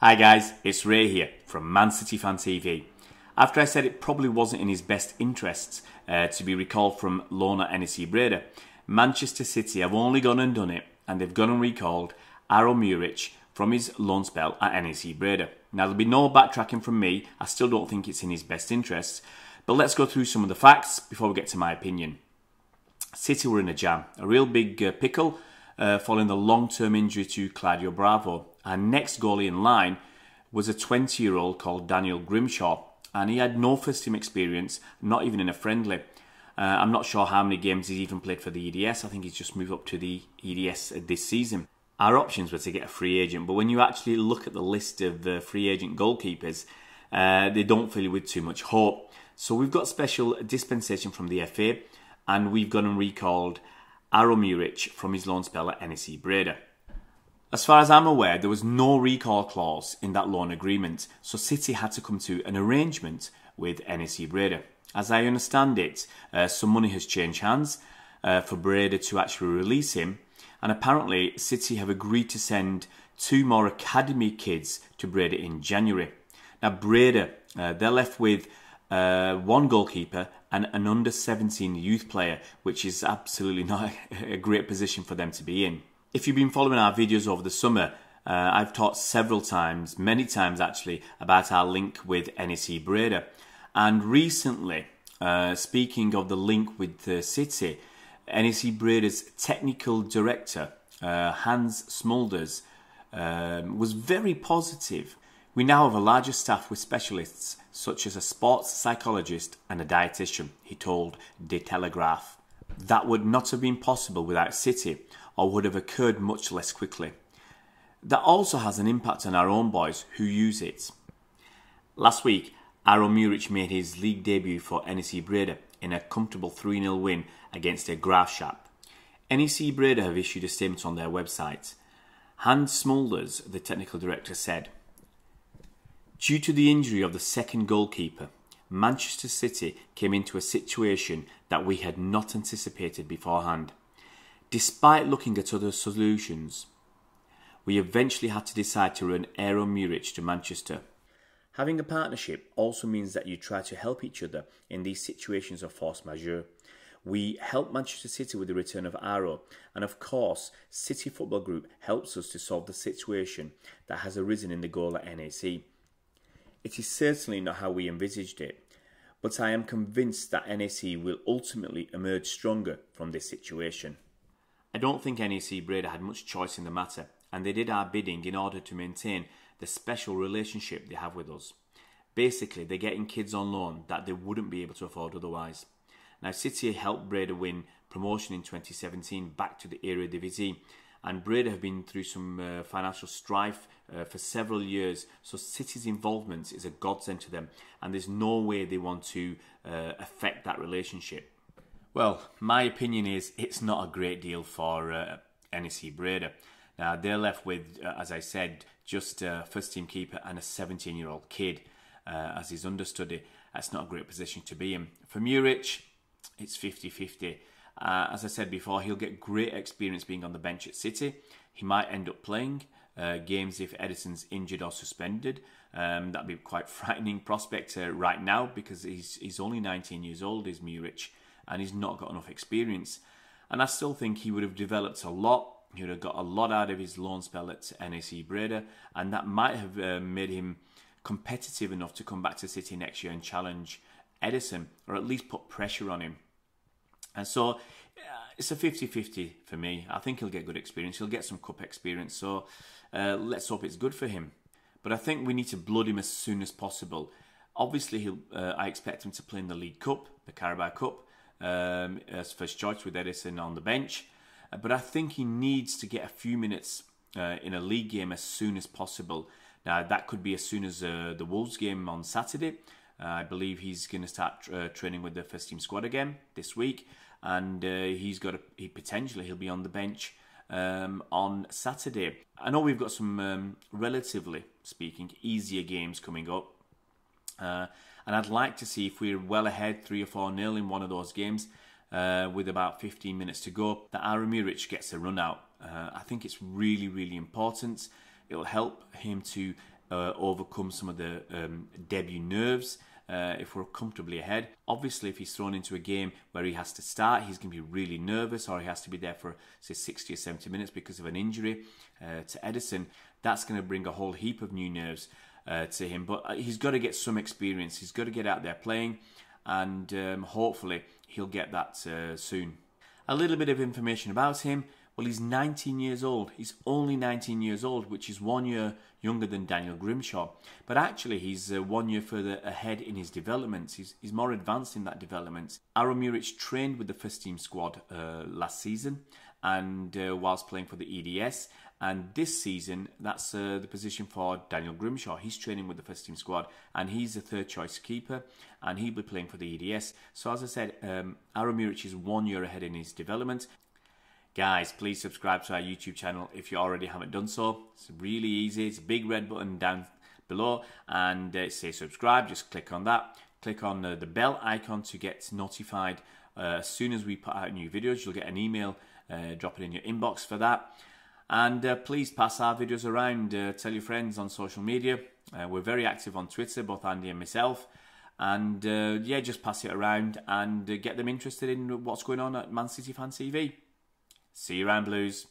Hi guys, it's Ray here from Man City Fan TV. After I said it probably wasn't in his best interests to be recalled from loan at NAC Breda, Manchester City have only gone and done it, and they've gone and recalled Aro Muric from his loan spell at NAC Breda. Now there'll be no backtracking from me, I still don't think it's in his best interests, but let's go through some of the facts before we get to my opinion. City were in a jam, a real big pickle following the long-term injury to Claudio Bravo. Our next goalie in line was a 20-year-old called Daniel Grimshaw, and he had no first-team experience, not even in a friendly. I'm not sure how many games he's even played for the EDS. I think he's just moved up to the EDS this season. Our options were to get a free agent, but when you actually look at the list of free agent goalkeepers, they don't fill you with too much hope. So we've got special dispensation from the FA, and we've gone and recalled Aro Muric from his loan spell at NAC Breda. As far as I'm aware, there was no recall clause in that loan agreement, so City had to come to an arrangement with NAC Breda. As I understand it, some money has changed hands for Breda to actually release him, and apparently City have agreed to send 2 more academy kids to Breda in January. Now Breda, they're left with one goalkeeper and an under-17 youth player, which is absolutely not a great position for them to be in. If you've been following our videos over the summer, I've talked several times, many times actually, about our link with NAC Breda. And recently, speaking of the link with the City, NAC Breda's technical director, Hans Smulders, was very positive. We now have a larger staff with specialists such as a sports psychologist and a dietitian, he told De Telegraph. That would not have been possible without City, or would have occurred much less quickly. That also has an impact on our own boys who use it. Last week, Aro Muric made his league debut for NAC Breda in a comfortable 3-0 win against a Graafschap. NAC Breda have issued a statement on their website. Hans Smulders, the technical director, said, "Due to the injury of the second goalkeeper, Manchester City came into a situation that we had not anticipated beforehand. Despite looking at other solutions, we eventually had to decide to run Aro Muric to Manchester. Having a partnership also means that you try to help each other in these situations of force majeure. We help Manchester City with the return of Aro, and of course, City Football Group helps us to solve the situation that has arisen in the goal at NAC. It is certainly not how we envisaged it, but I am convinced that NAC will ultimately emerge stronger from this situation." I don't think NAC Breda had much choice in the matter, and they did our bidding in order to maintain the special relationship they have with us. Basically, they're getting kids on loan that they wouldn't be able to afford otherwise. Now, City helped Breda win promotion in 2017 back to the Eredivisie, and Breda have been through some financial strife for several years, so City's involvement is a godsend to them, and there's no way they want to affect that relationship. Well, my opinion is it's not a great deal for NAC Breda. Now, they're left with, as I said, just a first-team keeper and a 17-year-old kid as his understudy. That's not a great position to be in. For Muric, it's 50-50. As I said before, he'll get great experience being on the bench at City. He might end up playing games if Edison's injured or suspended. That'd be quite a frightening prospect right now, because he's only 19 years old, is Muric, and he's not got enough experience. And I still think he would have developed a lot. He would have got a lot out of his loan spell at NAC Breda, and that might have made him competitive enough to come back to City next year and challenge Edison, or at least put pressure on him. And so it's a 50-50 for me. I think he'll get good experience. He'll get some cup experience, so let's hope it's good for him. But I think we need to blood him as soon as possible. Obviously, I expect him to play in the League Cup, the Carabao Cup, as first choice with Edison on the bench. But I think he needs to get a few minutes in a league game as soon as possible. Now, that could be as soon as the Wolves game on Saturday. I believe he's going to start training with the first team squad again this week, and he'll be on the bench on Saturday. I know we've got some relatively speaking easier games coming up, and I'd like to see if we're well ahead 3 or 4-0 in one of those games with about 15 minutes to go, that Aro Muric gets a run out. I think it's really, really important. It'll help him to overcome some of the debut nerves if we're comfortably ahead. Obviously, if he's thrown into a game where he has to start, he's going to be really nervous, or he has to be there for, say, 60 or 70 minutes because of an injury to Edison. That's going to bring a whole heap of new nerves to him. But he's got to get some experience. He's got to get out there playing, and hopefully he'll get that soon. A little bit of information about him. Well, he's 19 years old. He's only 19 years old, which is 1 year younger than Daniel Grimshaw. But actually, he's 1 year further ahead in his development. He's more advanced in that development. Aro Muric trained with the first team squad last season, and whilst playing for the EDS. And this season, that's the position for Daniel Grimshaw. He's training with the first team squad, and he's a third choice keeper, and he'll be playing for the EDS. So as I said, Aro Muric is 1 year ahead in his development. Guys, please subscribe to our YouTube channel if you already haven't done so. It's really easy. It's a big red button down below, and it says subscribe. Just click on that. Click on the bell icon to get notified as soon as we put out new videos. You'll get an email, drop it in your inbox for that. And please pass our videos around. Tell your friends on social media. We're very active on Twitter, both Andy and myself. And yeah, just pass it around and get them interested in what's going on at Man City Fan TV. See you around, Blues.